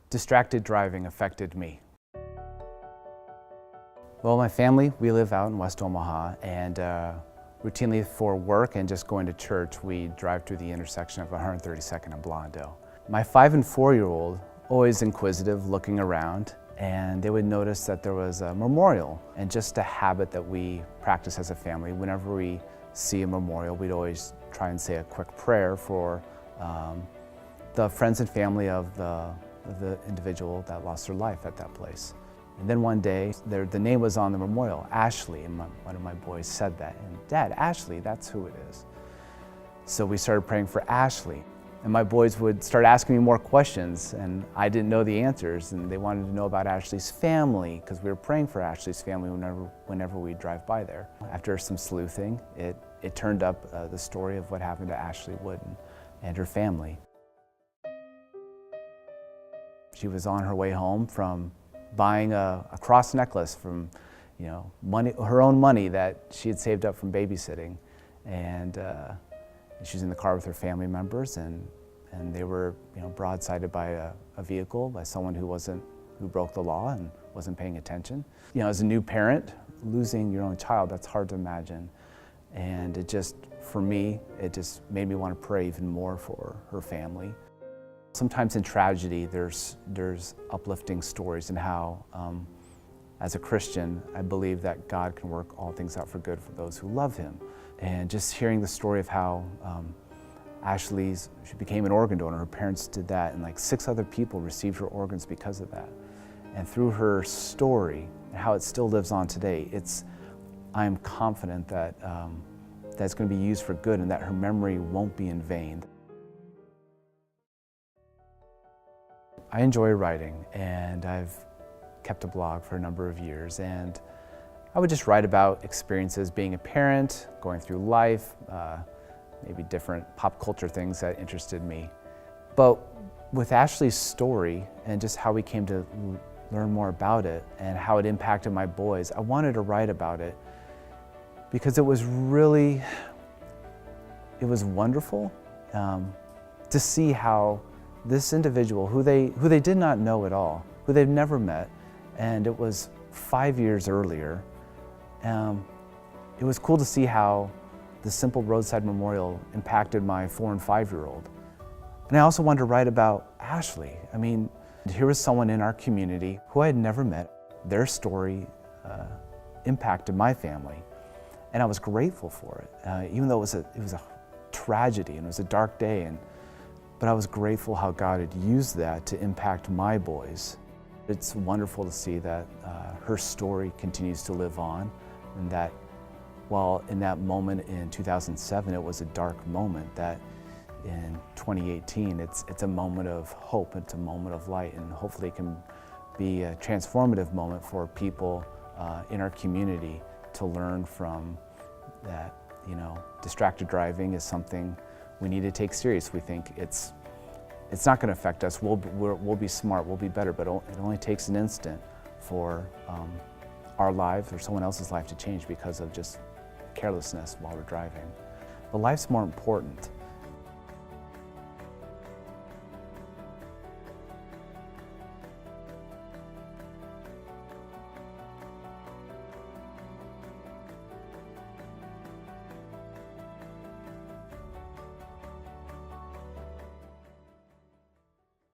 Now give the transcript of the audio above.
distracted driving affected me? Well, my family, we live out in West Omaha, and routinely for work and just going to church, we drive through the intersection of 132nd and Blondale. My 5- and 4-year-old, always inquisitive, looking around, and they would notice that there was a memorial, and just a habit that we practice as a family. Whenever we see a memorial, we'd always try and say a quick prayer for the friends and family of the individual that lost their life at that place. And then one day, the name was on the memorial, Ashley, and one of my boys said that. And Dad, Ashley, that's who it is. So we started praying for Ashley. And my boys would start asking me more questions, and I didn't know the answers, and they wanted to know about Ashley's family, because we were praying for Ashley's family whenever we drive by there. After some sleuthing, it turned up the story of what happened to Ashley Wood and her family. She was on her way home from buying a cross necklace from, her own money that she had saved up from babysitting, and she was in the car with her family members, and they were, broadsided by a vehicle, by someone who broke the law and wasn't paying attention. As a new parent, losing your own child, that's hard to imagine, and for me, it just made me want to pray even more for her family. Sometimes in tragedy, there's uplifting stories, and how, as a Christian, I believe that God can work all things out for good for those who love Him. And just hearing the story of how she became an organ donor, her parents did that, and like 6 other people received her organs because of that. And through her story, and how it still lives on today, I am confident that that's going to be used for good, and that her memory won't be in vain. I enjoy writing, and I've kept a blog for a number of years, and I would just write about experiences being a parent, going through life, maybe different pop culture things that interested me. But with Ashley's story and just how we came to learn more about it and how it impacted my boys, I wanted to write about it because it was wonderful to see how this individual, who they did not know at all, who they've never met, and it was 5 years earlier, it was cool to see how the simple roadside memorial impacted my 4- and 5-year-old. And I also wanted to write about Ashley. I mean, here was someone in our community who I had never met. Their story impacted my family, and I was grateful for it, even though it was a tragedy and it was a dark day. But I was grateful how God had used that to impact my boys. It's wonderful to see that her story continues to live on, and that while in that moment in 2007 it was a dark moment, that in 2018 it's a moment of hope, it's a moment of light, and hopefully it can be a transformative moment for people in our community to learn from that. Distracted driving is something we need to take serious. We think it's not going to affect us. We'll be smart, we'll be better, but it only takes an instant for our lives or someone else's life to change because of just carelessness while we're driving. But life's more important.